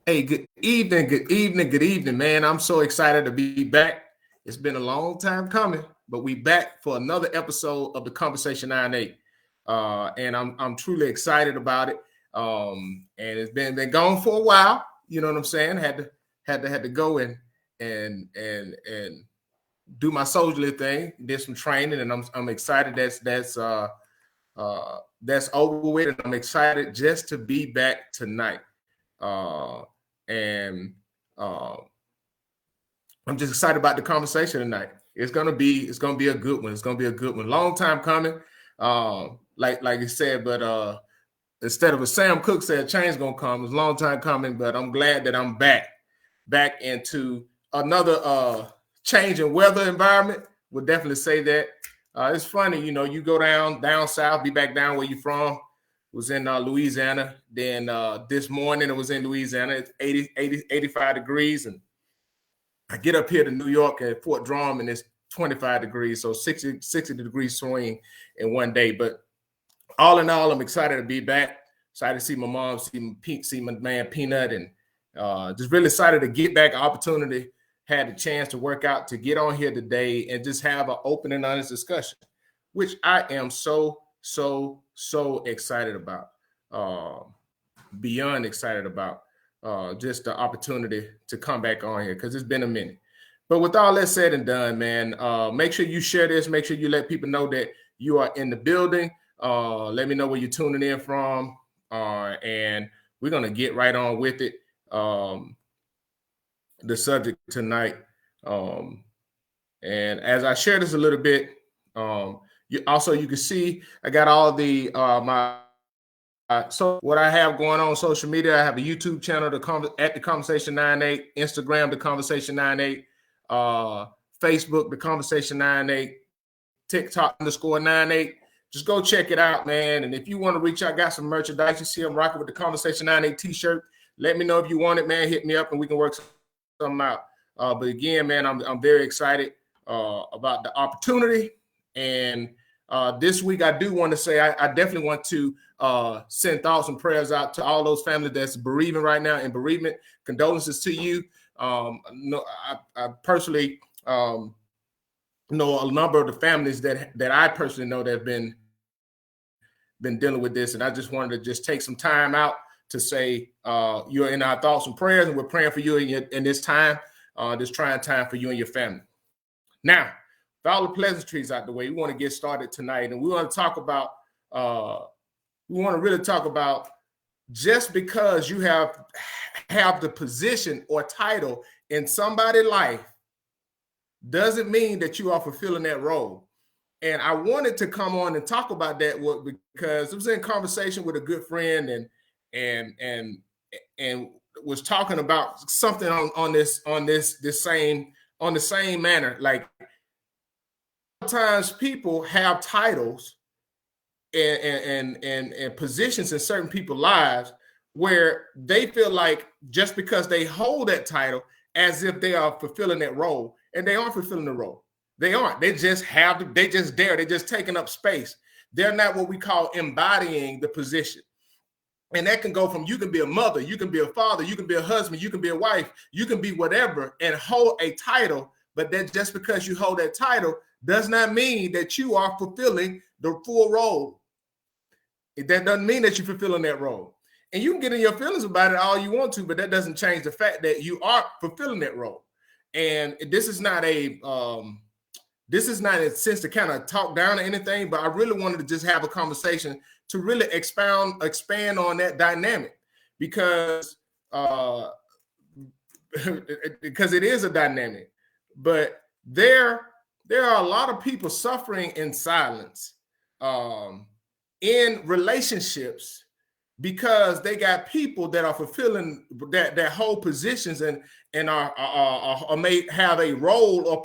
Hey, good evening, man. I'm so excited to be back. It's been a long time coming, but we back for another episode of the Conversation 98. And I'm truly excited about it. And it's been gone for a while. You know what I'm saying? Had to go and do my soldier thing, did some training, and I'm excited that's over with, and I'm excited just to be back tonight. Uh, and uh, I'm just excited about the conversation tonight. It's gonna be a good one. It's gonna be a good one. Long time coming. Like you said, but instead of a Sam Cooke said, change gonna come. It's a long time coming, but I'm glad that I'm back into another change in weather environment. Would definitely say that. It's funny, you go down south, be back down where you from. Was in Louisiana. Then this morning it was in Louisiana. It's 85 degrees. And I get up here to New York at Fort Drum and it's 25 degrees. So 60 degrees swing in one day. But all in all, I'm excited to be back. Excited to see my mom, see my man Peanut, and just really excited to get back. Opportunity, had the chance to work out, to get on here today and just have an open and honest discussion, which I am so excited about. Beyond excited about just the opportunity to come back on here because it's been a minute. But with all that said and done, man, make sure you share this. Make sure you let people know that you are in the building. Let me know where you're tuning in from. And we're going to get right on with it. The subject tonight. And as I share this a little bit, you can see I got all the so what I have going on social media. I have a YouTube channel, at the Conversation 98, Instagram, the Conversation 98, Facebook, the Conversation 98, TikTok _98. Just go check it out, man. And if you want to reach out, got some merchandise. You see I'm rocking with the Conversation 98 t-shirt. Let me know if you want it, man. Hit me up and we can work something out. But again, man, I'm very excited about the opportunity. And this week, I do want to say I definitely want to send thoughts and prayers out to all those families that's bereaving right now and bereavement. Condolences to you. I personally know a number of the families that I personally know that have been dealing with this, and I just wanted to just take some time out to say you're in our thoughts and prayers, and we're praying for you in this time, this trying time for you and your family. Now, with all the pleasantries out the way, we want to get started tonight, and we want to talk about. We want to really talk about just because you have the position or title in somebody's life doesn't mean that you are fulfilling that role. And I wanted to come on and talk about that because I was in conversation with a good friend and was talking about something on the same manner. Like sometimes people have titles and positions in certain people's lives where they feel like just because they hold that title as if they are fulfilling that role, and they aren't fulfilling the role. They aren't. They just there. They're just taking up space. They're not what we call embodying the position. And that can go from, you can be a mother, you can be a father, you can be a husband, you can be a wife, you can be whatever and hold a title. But that just because you hold that title does not mean that you are fulfilling the full role. That doesn't mean that you're fulfilling that role. And you can get in your feelings about it all you want to, but that doesn't change the fact that you are fulfilling that role. And this is not a sense to kind of talk down or anything, but I really wanted to just have a conversation to really expand on that dynamic because it is a dynamic. But there are a lot of people suffering in silence in relationships because they got people that are fulfilling that hold positions and are may have a role or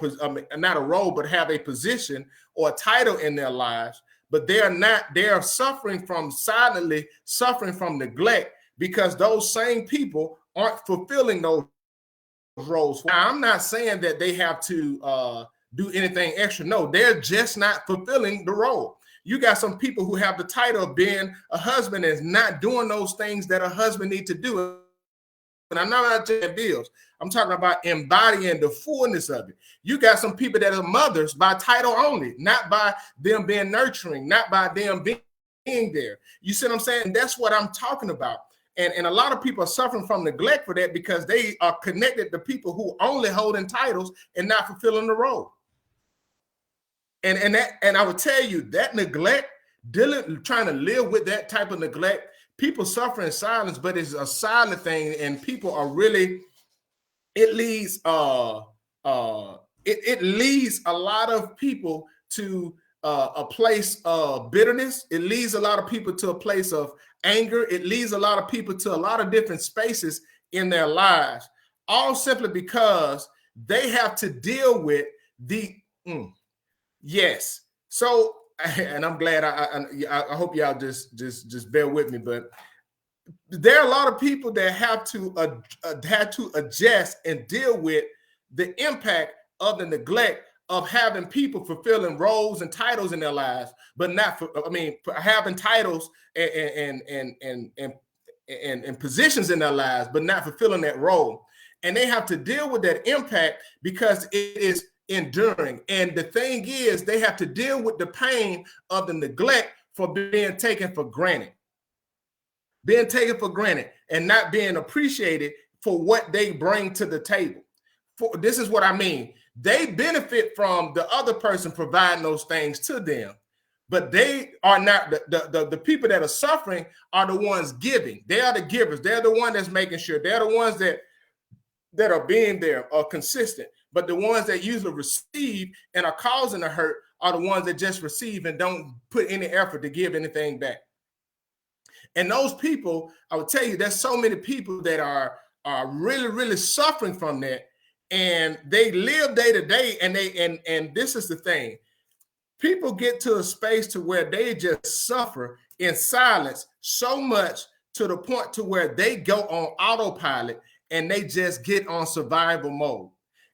not a role, but have a position or a title in their lives, but they are silently suffering from neglect because those same people aren't fulfilling those roles. Now, I'm not saying that they have to do anything extra. No, they're just not fulfilling the role. You got some people who have the title of being a husband and is not doing those things that a husband needs to do. And I'm not saying bills. I'm talking about embodying the fullness of it. You got some people that are mothers by title only, not by them being nurturing, not by them being there. You see what I'm saying? That's what I'm talking about. And a lot of people are suffering from neglect for that because they are connected to people who only holding titles and not fulfilling the role. And I would tell you that neglect, trying to live with that type of neglect, people suffer in silence, but it's a silent thing, and people are really, it leads it leads a lot of people to a place of bitterness. It leads a lot of people to a place of anger. It leads a lot of people to a lot of different spaces in their lives, all simply because they have to deal with the yes. So, and I'm glad I hope y'all just bear with me, but there are a lot of people that have to adjust and deal with the impact of the neglect of having people fulfilling roles and titles in their lives, but not for, having titles and positions in their lives, but not fulfilling that role. And they have to deal with that impact because it is enduring. And the thing is, they have to deal with the pain of the neglect for being taken for granted. Being taken for granted and not being appreciated for what they bring to the table. This is what I mean. They benefit from the other person providing those things to them, but they are not the people that are suffering are the ones giving. They are the givers. They're the one that's making sure. They're the ones that are being there, are consistent. But the ones that usually receive and are causing the hurt are the ones that just receive and don't put any effort to give anything back. And those people, I would tell you, there's so many people that are really, really suffering from that. And they live day to day. And this is the thing. People get to a space to where they just suffer in silence so much to the point to where they go on autopilot and they just get on survival mode.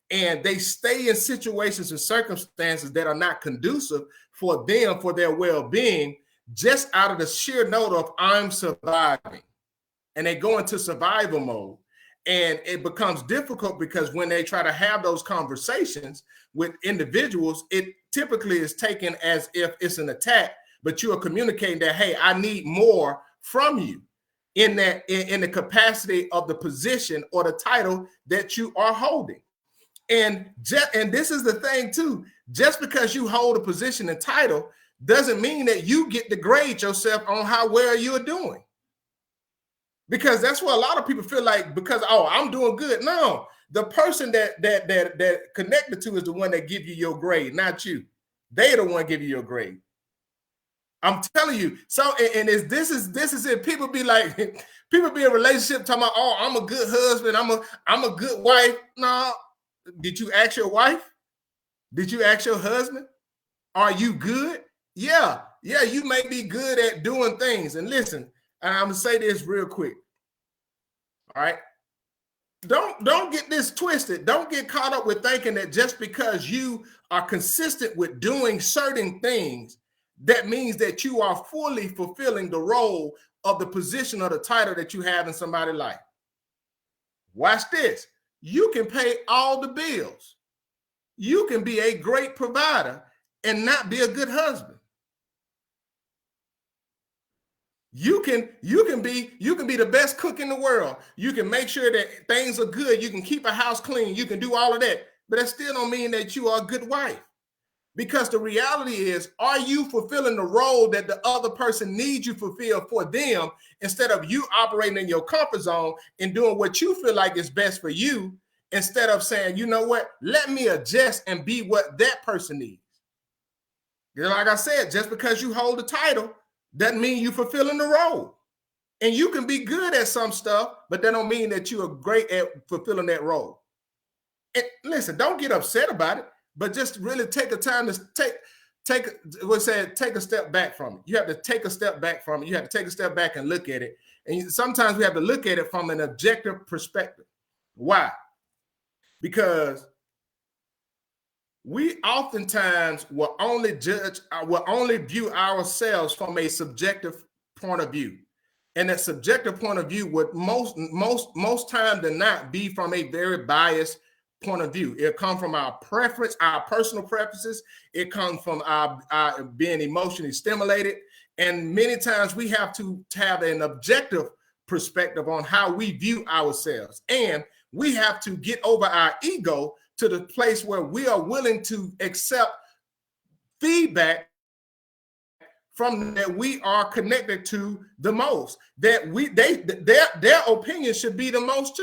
And they stay in situations and circumstances that are not conducive for them, for their well-being, just out of the sheer note of I'm surviving. And they go into survival mode. And it becomes difficult because when they try to have those conversations with individuals, it typically is taken as if it's an attack, but you are communicating that, hey, I need more from you in the capacity of the position or the title that you are holding. And this is the thing too, just because you hold a position and title doesn't mean that you get to grade yourself on how well you're doing. Because that's what a lot of people feel like, because, oh, I'm doing good. No, the person that connected to is the one that give you your grade, not you. They're the one giving you your grade. I'm telling you. So, and this is it. People be like, people be in a relationship talking about, oh, I'm a good husband. I'm a good wife. No, did you ask your wife? Did you ask your husband? Are you good? Yeah, you may be good at doing things. And listen, and I'm gonna say this real quick. All right. Don't get this twisted. Don't get caught up with thinking that just because you are consistent with doing certain things, that means that you are fully fulfilling the role of the position or the title that you have in somebody's life. Watch this. You can pay all the bills. You can be a great provider and not be a good husband. You can be the best cook in the world. You can make sure that things are good. You can keep a house clean. You can do all of that. But that still don't mean that you are a good wife. Because the reality is, are you fulfilling the role that the other person needs you to fulfill for them, instead of you operating in your comfort zone and doing what you feel like is best for you, instead of saying, you know what, let me adjust and be what that person needs. Like I said, just because you hold a title doesn't mean you're fulfilling the role. And you can be good at some stuff, but that don't mean that you are great at fulfilling that role. And listen, don't get upset about it, but just really take a time to take a step back from it. You have to take a step back from it. You have to take a step back and look at it. And sometimes we have to look at it from an objective perspective. Why? Because we oftentimes will only view ourselves from a subjective point of view. And that subjective point of view would most time than not be from a very biased point of view. It comes from our preference, our personal preferences. It comes from our being emotionally stimulated. And many times we have to have an objective perspective on how we view ourselves. And we have to get over our ego to the place where we are willing to accept feedback from that we are connected to the most, that their opinion should be the most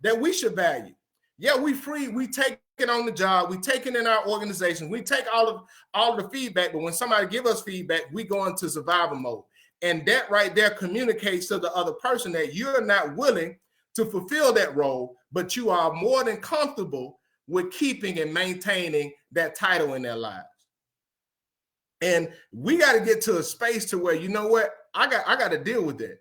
that we should value. Yeah, we take it on the job, we take it in our organization, we take all of the feedback, but when somebody give us feedback, we go into survival mode. And that right there communicates to the other person that you're not willing to fulfill that role, but you are more than comfortable with keeping and maintaining that title in their lives. And we got to get to a space to where, you know what, I got to deal with that.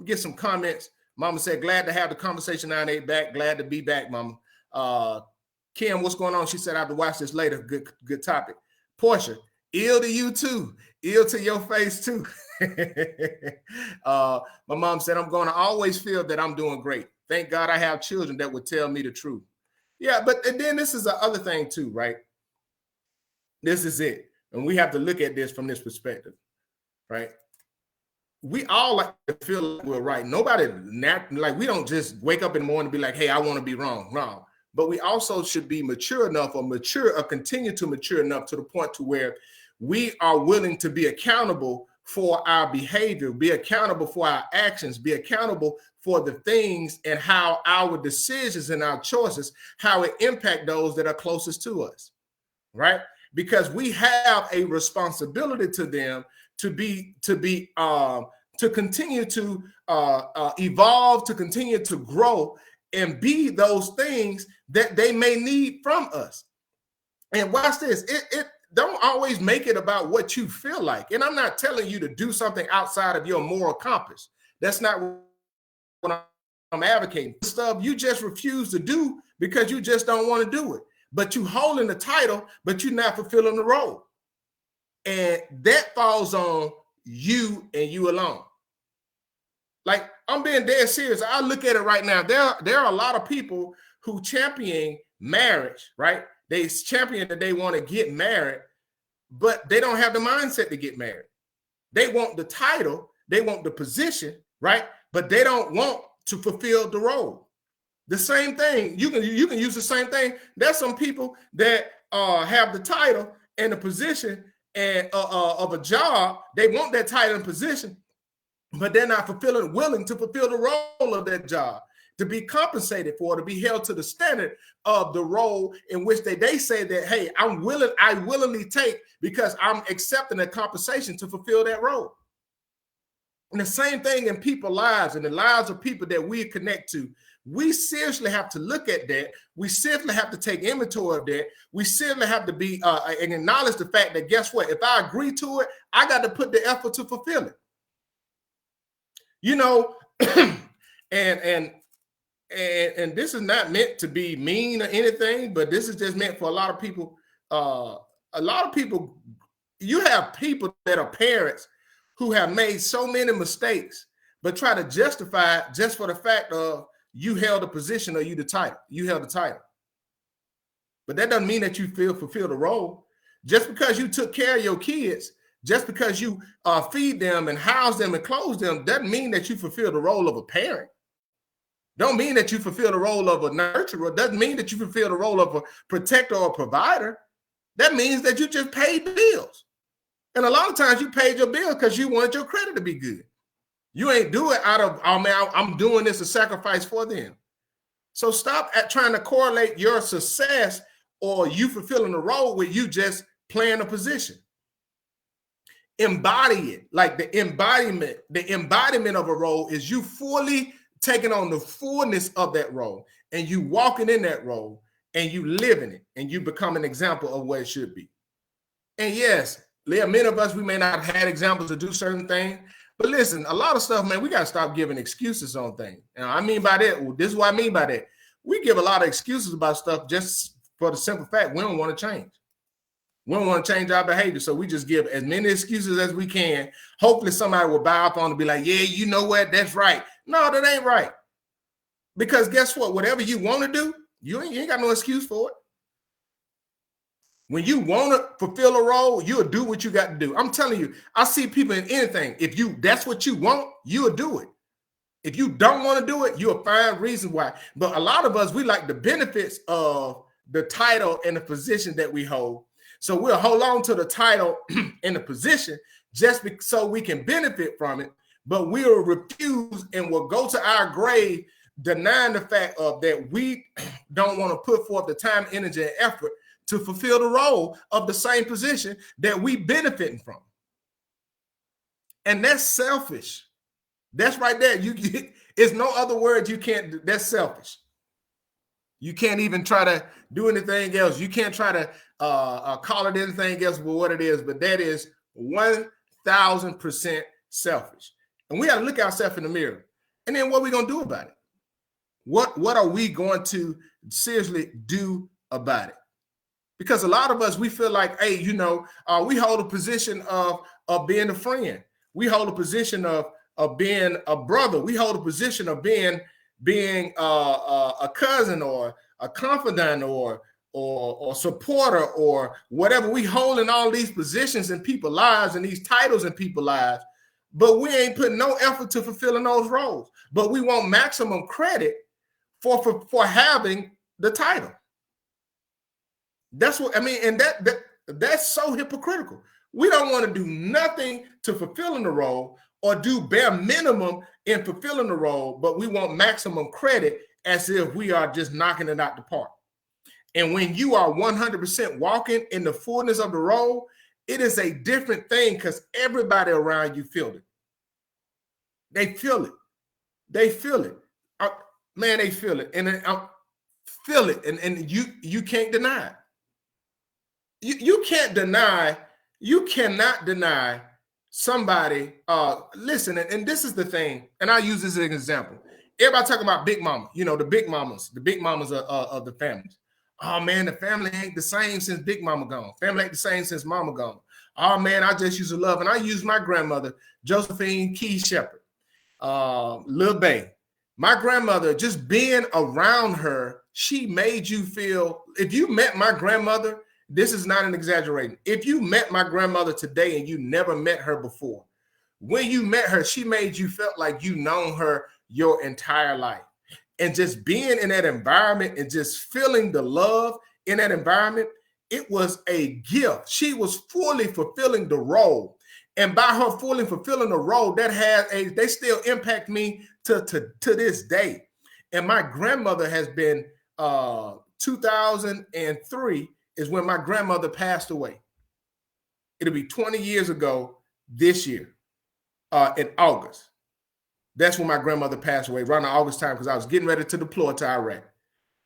Get some comments. Mama said, glad to have the Conversation 9-8 back. Glad to be back, Mama. Kim, what's going on? She said, I have to watch this later. Good topic. Portia, ill to you too. Ill to your face too. My mom said, I'm going to always feel that I'm doing great. Thank God I have children that would tell me the truth. Yeah, but and then this is the other thing too, right? This is it. And we have to look at this from this perspective, right? We all like to feel like we're right. Nobody, like we don't just wake up in the morning and be like, hey, I want to be wrong. No, but we also should be mature enough or continue to mature enough to the point to where we are willing to be accountable for our behavior, be accountable for our actions, be accountable for the things and how our decisions and our choices, how it impact those that are closest to us, right? Because we have a responsibility to them to continue to evolve, to continue to grow and be those things that they may need from us. And watch this, it don't always make it about what you feel like. And I'm not telling you to do something outside of your moral compass. That's not what I'm advocating. Stuff you just refuse to do because you just don't want to do it. But you holding the title, but you're not fulfilling the role. And that falls on you and you alone. Like, I'm being dead serious. I look at it right now. There are a lot of people who champion marriage, right? They champion that they want to get married, but they don't have the mindset to get married. They want the title, they want the position, right? But they don't want to fulfill the role. The same thing, you can use the same thing. There's some people that have the title and the position and of a job. They want that title and position, but they're not willing to fulfill the role of that job, to be compensated for, to be held to the standard of the role in which they say that, hey, I willingly take because I'm accepting a compensation to fulfill that role. And the same thing in people's lives and the lives of people that we connect to. We seriously have to look at that. We seriously have to take inventory of that. We seriously have to be and acknowledge the fact that, guess what? If I agree to it, I got to put the effort to fulfill it. You know, and this is not meant to be mean or anything, but this is just meant for a lot of people. You have people that are parents who have made so many mistakes, but try to justify it just for the fact of you held a position or you held the title. But that doesn't mean that you fulfill the role. Just because you took care of your kids, just because you feed them and house them and clothe them, doesn't mean that you fulfill the role of a parent. Don't mean that you fulfill the role of a nurturer. Doesn't mean that you fulfill the role of a protector or a provider. That means that you just paid bills. And a lot of times you paid your bill because you wanted your credit to be good. You ain't do it out of, oh man, I'm doing this a sacrifice for them. So stop trying to correlate your success or you fulfilling the role with you just playing a position. Embody it. Like the embodiment of a role is you fully taking on the fullness of that role and you walking in that role and you living it and you become an example of what it should be. And yes, many of us, we may not have had examples to do certain things, but listen, a lot of stuff, man, we got to stop giving excuses on things. And I mean by that, this is what I mean by that. We give a lot of excuses about stuff just for the simple fact we don't want to change. We don't want to change our behavior. So we just give as many excuses as we can. Hopefully somebody will buy up on and be like, yeah, you know what? That's right. No, that ain't right. Because guess what? Whatever you want to do, you ain't got no excuse for it. When you want to fulfill a role, you'll do what you got to do. I'm telling you, I see people in anything. If that's what you want, you'll do it. If you don't want to do it, you'll find reasons why. But a lot of us, we like the benefits of the title and the position that we hold. So we'll hold on to the title and the position just so we can benefit from it. But we'll refuse and will go to our grave denying the fact of that we don't want to put forth the time, energy, and effort to fulfill the role of the same position that we benefiting from. And that's selfish. That's right there. It's no other word you can't do. That's selfish. You can't even try to do anything else. You can't try to call it anything else but what it is. But that is 1,000% selfish. And we got to look ourselves in the mirror. And then what are we going to do about it? What are we going to seriously do about it? Because a lot of us, we feel like, hey, we hold a position of being a friend. We hold a position of being a brother. We hold a position of being a cousin or a confidant or supporter or whatever. We hold in all these positions in people's lives and these titles in people's lives, but we ain't putting no effort to fulfilling those roles. But we want maximum credit for having the title. That's what I mean, and that's so hypocritical. We don't want to do nothing to fulfilling the role or do bare minimum in fulfilling the role, but we want maximum credit as if we are just knocking it out the park. And when you are 100% walking in the fullness of the role, it is a different thing because everybody around you feel it. They feel it. They feel it. Man, they feel it. And feel it. And you can't deny it. You cannot deny somebody. Listen, and this is the thing, and I use this as an example. Everybody talking about big mama, the big mamas of the families. Oh man, the family ain't the same since big mama gone. Family ain't the same since mama gone. Oh man, I just used to love, and I use my grandmother, Josephine Key Shepherd, Lil Bay. My grandmother, just being around her, she made you feel. If you met my grandmother, this is not an exaggerating. If you met my grandmother today and you never met her before, when you met her, she made you feel like you known her your entire life. And just being in that environment and just feeling the love in that environment, it was a gift. She was fully fulfilling the role. And by her fully fulfilling the role, they still impact me to this day. And my grandmother has been 2003 is when my grandmother passed away. It'll be 20 years ago this year in August. That's when my grandmother passed away, around the August time, because I was getting ready to deploy to Iraq.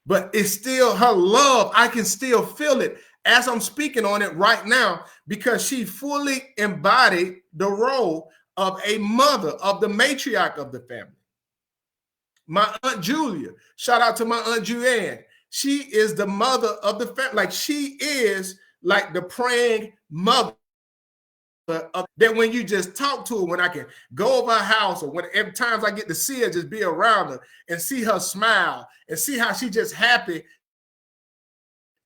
But it's still her love. I can still feel it as I'm speaking on it right now because she fully embodied the role of a mother, of the matriarch of the family. My Aunt Julia, shout out to my Aunt Julianne. She is the mother of the family. Like she is like the praying mother that when you just talk to her, when I can go over her house or when every times I get to see her, just be around her and see her smile and see how she just happy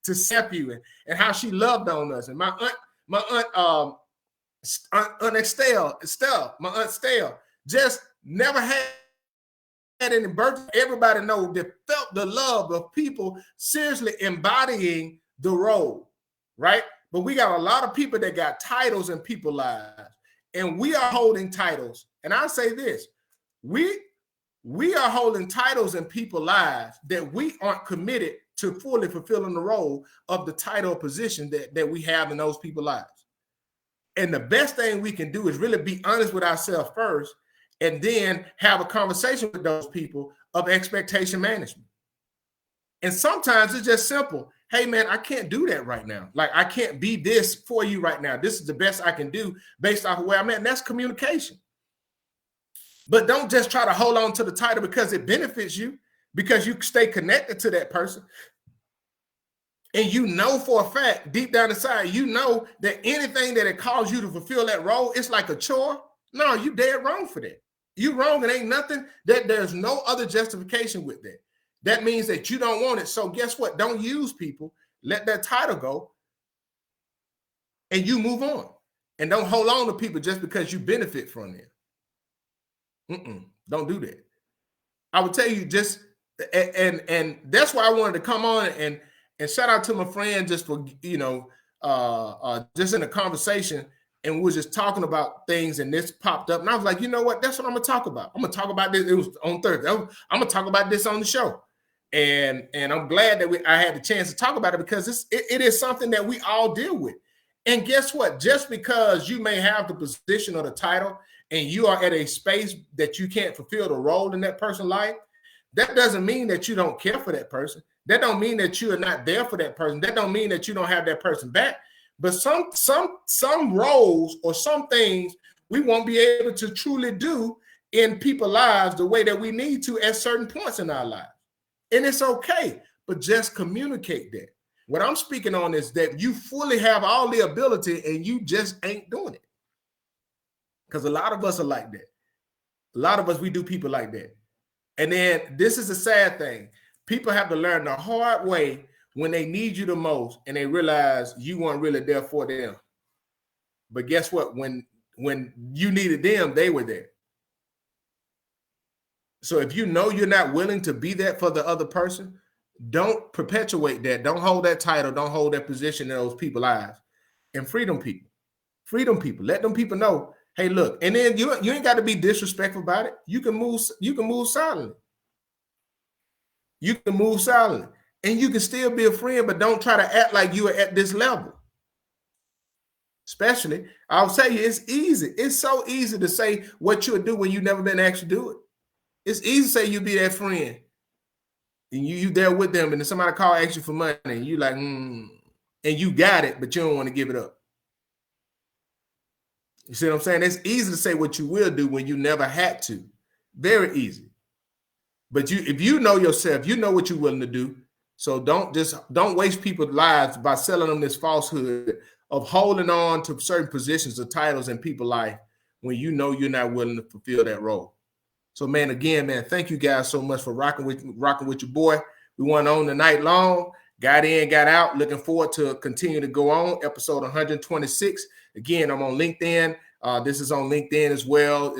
to step you and how she loved on us. And my aunt Estelle, my Aunt Estelle, just never had any birth. Everybody know that felt the love of people seriously embodying the role, right? But we got a lot of people that got titles in people's lives, and we are holding titles. And I say this, we are holding titles in people's lives that we aren't committed to fully fulfilling the role of the title position that we have in those people's lives. And the best thing we can do is really be honest with ourselves first, and then have a conversation with those people of expectation management. And sometimes it's just simple. Hey, man, I can't do that right now. Like, I can't be this for you right now. This is the best I can do based off of where I'm at. And that's communication. But don't just try to hold on to the title because it benefits you, because you stay connected to that person. and you know for a fact, deep down inside, you know that anything that it calls you to fulfill that role, it's like a chore. No, you dead wrong for that. You wrong. It ain't nothing. That there's no other justification with that. That means that you don't want it. So guess what? Don't use people. Let that title go, and you move on. And don't hold on to people just because you benefit from them. Don't do that. I would tell you just, and that's why I wanted to come on and shout out to my friend just for, just in a conversation, and we were just talking about things, and this popped up, and I was like, you know what? That's what I'm gonna talk about. I'm gonna talk about this. It was on Thursday. I'm gonna talk about this on the show, and I'm glad that I had the chance to talk about it, because it is something that we all deal with. And guess what? Just because you may have the position or the title, and you are at a space that you can't fulfill the role in that person's life, that doesn't mean that you don't care for that person. That don't mean that you are not there for that person. That don't mean that you don't have that person back. But some roles or some things we won't be able to truly do in people's lives the way that we need to at certain points in our lives. And it's okay, but just communicate that. What I'm speaking on is that you fully have all the ability and you just ain't doing it. Because a lot of us are like that. A lot of us, we do people like that. And then this is a sad thing. People have to learn the hard way when they need you the most and they realize you weren't really there for them. But guess what? When you needed them, they were there. So if you know you're not willing to be that for the other person, don't perpetuate that. Don't hold that title. Don't hold that position in those people's lives. And freedom people. Freedom people. Let them people know, hey, look. And then you ain't got to be disrespectful about it. You can move silently. You can move silently. And you can still be a friend, but don't try to act like you are at this level. Especially, I'll tell you, it's easy. It's so easy to say what you'll do when you've never been asked to do it. It's easy to say you be that friend. And you there with them, and then somebody asks you for money, and you like, and you got it, but you don't want to give it up. You see what I'm saying? It's easy to say what you will do when you never had to. Very easy. But if you know yourself, you know what you're willing to do. So don't waste people's lives by selling them this falsehood of holding on to certain positions or titles in people's life when you know you're not willing to fulfill that role. So, man, again, man, thank you guys so much for rocking with your boy. We went on the night long, got in, got out. Looking forward to continue to go on. Episode 126. Again, I'm on LinkedIn. This is on LinkedIn as well.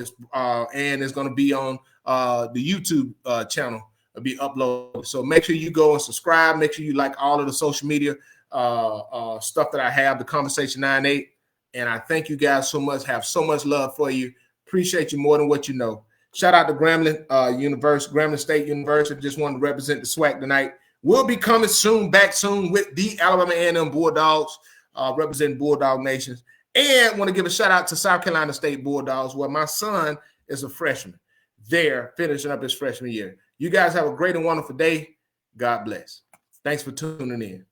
And it's going to be on the YouTube channel. It'll be uploaded. So make sure you go and subscribe. Make sure you like all of the social media stuff that I have, the Conversation 98. And I thank you guys so much. Have so much love for you. Appreciate you more than what you know. Shout out to Grambling Grambling State University. Just wanted to represent the SWAC tonight. We'll be coming back soon with the Alabama A&M Bulldogs, representing Bulldog Nations. And want to give a shout out to South Carolina State Bulldogs, where my son is a freshman there, finishing up his freshman year. You guys have a great and wonderful day. God bless. Thanks for tuning in.